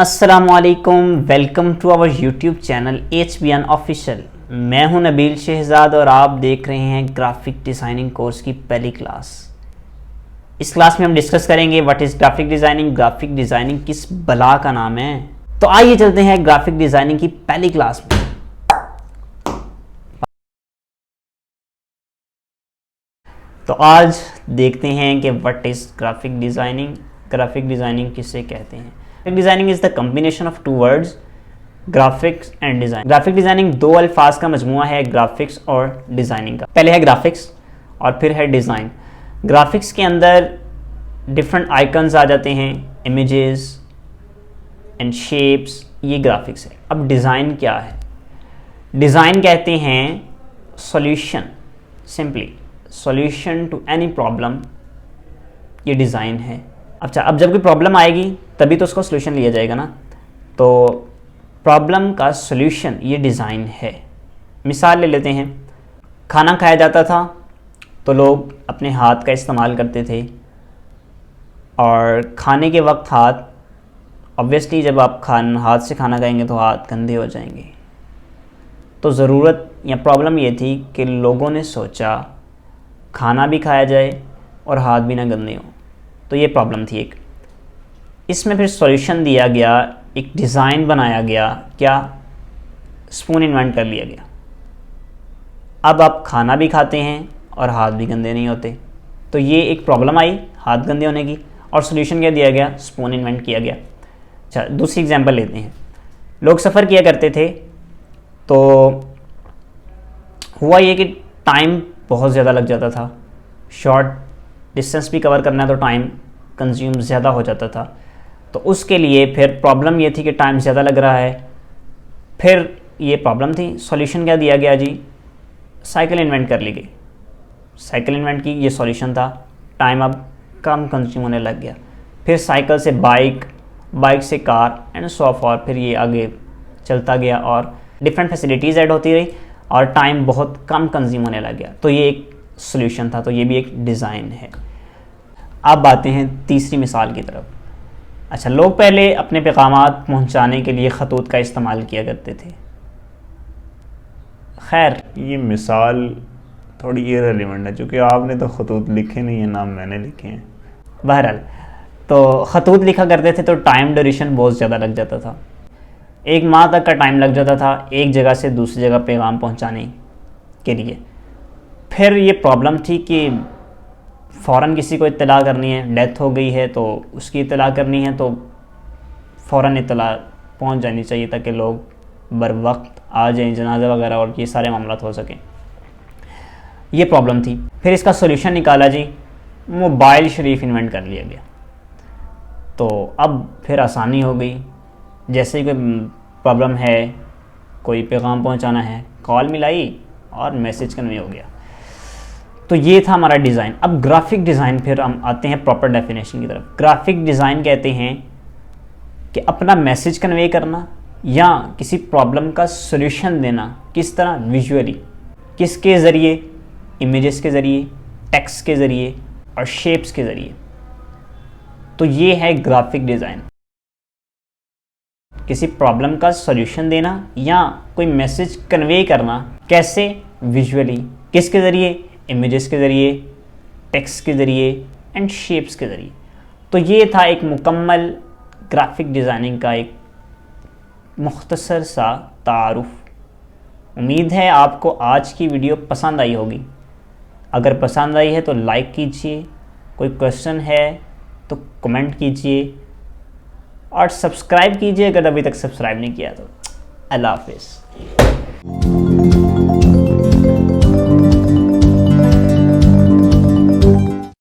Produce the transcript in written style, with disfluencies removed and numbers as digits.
अस्सलामुअलैकुम, welcome to our YouTube channel HBN official. मैं हूं नबील शहजाद और आप देख रहे हैं ग्राफिक डिज़ाइनिंग कोर्स की पहली क्लास। इस क्लास में हम डिस्कस करेंगे what is graphic designing, graphic designing किस बला का नाम है। तो आइए चलते हैं ग्राफिक डिज़ाइनिंग की पहली क्लास में। तो आज देखते हैं कि what is graphic designing, graphic designing किसे कहते हैं। Graphic designing is the combination of two words graphics and design. Graphic designing दो अल्फाज का मजमुआ है, ग्राफिक्स और डिज़ाइनिंग का। पहले है ग्राफिक्स और फिर है डिज़ाइन। ग्राफिक्स के अंदर डिफरेंट आइकन्स आ जाते हैं, इमेजेस एंड शेप्स, ये ग्राफिक्स है। अब डिज़ाइन क्या है? डिज़ाइन कहते हैं solution, simply solution to any problem, ये डिज़ाइन है। अच्छा, अब जब कोई प्रॉब्लम आएगी तभी तो उसका सॉल्यूशन लिया जाएगा ना, तो प्रॉब्लम का सॉल्यूशन ये डिज़ाइन है। मिसाल ले लेते हैं, खाना खाया जाता था तो लोग अपने हाथ का इस्तेमाल करते थे और खाने के वक्त हाथ, ऑब्वियसली जब आप हाथ से खाना खाएंगे तो हाथ गंदे हो जाएंगे। तो ज़रूरत या प्रॉब्लम ये थी कि लोगों ने सोचा खाना भी खाया जाए और हाथ भी ना गंदे हों, तो ये प्रॉब्लम थी एक। इसमें फिर सॉल्यूशन दिया गया, एक डिज़ाइन बनाया गया, क्या? स्पून इन्वेंट कर लिया गया। अब आप खाना भी खाते हैं और हाथ भी गंदे नहीं होते, तो ये एक प्रॉब्लम आई हाथ गंदे होने की, और सॉल्यूशन क्या दिया गया? स्पून इन्वेंट किया गया। अच्छा, दूसरी एग्जांपल लेते हैं। लोग सफ़र किया करते थे तो हुआ ये कि टाइम बहुत ज़्यादा लग जाता था, शॉर्ट डिस्टेंस भी कवर करना है तो टाइम कंज्यूम ज़्यादा हो जाता था। तो उसके लिए फिर प्रॉब्लम ये थी कि टाइम ज़्यादा लग रहा है, फिर ये प्रॉब्लम थी। सॉल्यूशन क्या दिया गया जी? साइकिल इन्वेंट कर ली गई। साइकिल इन्वेंट की, ये सॉल्यूशन था। टाइम अब कम कंज्यूम होने लग गया। फिर साइकिल से बाइक, बाइक से कार एंड सो फॉर, फिर ये आगे चलता गया और डिफरेंट फैसिलिटीज़ ऐड होती रही और टाइम बहुत कम कंज्यूम होने लग गया। तो ये एक सॉल्यूशन था, तो ये भी एक डिज़ाइन है। अब आते हैं तीसरी मिसाल की तरफ। अच्छा, लोग पहले अपने पैगामात पहुंचाने के लिए खतूत का इस्तेमाल किया करते थे। खैर, ये मिसाल थोड़ी इररिलेवेंट है क्योंकि आपने तो खतूत लिखे नहीं है, नाम मैंने लिखे हैं। बहरहाल, तो खतूत लिखा करते थे तो टाइम ड्यूरेशन बहुत ज़्यादा लग जाता था। 1 माह तक का टाइम लग जाता था एक जगह से दूसरी जगह पैगाम पहुंचाने के लिए। फिर ये प्रॉब्लम थी कि फ़ौरन किसी को इत्तला करनी है, डेथ हो गई है तो उसकी इत्तला करनी है, तो फ़ौरन इत्तला पहुंच जानी चाहिए ताकि लोग बर वक्त आ जाएं, जनाजा वगैरह और ये सारे मामला हो सकें। ये प्रॉब्लम थी। फिर इसका सॉल्यूशन निकाला जी, मोबाइल शरीफ इन्वेंट कर लिया गया। तो अब फिर आसानी हो गई। जैसे ही कोई प्रॉब्लम है, कोई पैगाम पहुंचाना है, कॉल मिलाई और मैसेज कन्वे हो गया। तो ये था हमारा डिज़ाइन। अब ग्राफिक डिज़ाइन, फिर हम आते हैं प्रॉपर डेफिनेशन की तरफ। ग्राफिक डिज़ाइन कहते हैं कि अपना मैसेज कन्वे करना या किसी प्रॉब्लम का सॉल्यूशन देना। किस तरह? विजुअली। किसके ज़रिए? इमेजेस के ज़रिए, टेक्स्ट के ज़रिए और शेप्स के ज़रिए। तो ये है ग्राफिक डिज़ाइन। किसी प्रॉब्लम का सॉल्यूशन देना या कोई मैसेज कन्वे करना। कैसे? विजुअली। किसके ज़रिए? इमेजेस के ज़रिए, टेक्स्ट के ज़रिए एंड शेप्स के ज़रिए। तो ये था एक मुकम्मल ग्राफिक डिज़ाइनिंग का एक मुख्तसर सा तारुफ। उम्मीद है आपको आज की वीडियो पसंद आई होगी। अगर पसंद आई है तो लाइक कीजिए, कोई क्वेश्चन है तो कमेंट कीजिए और सब्सक्राइब कीजिए अगर अभी तक सब्सक्राइब नहीं किया तो। अल्लाह हाफ़िज़।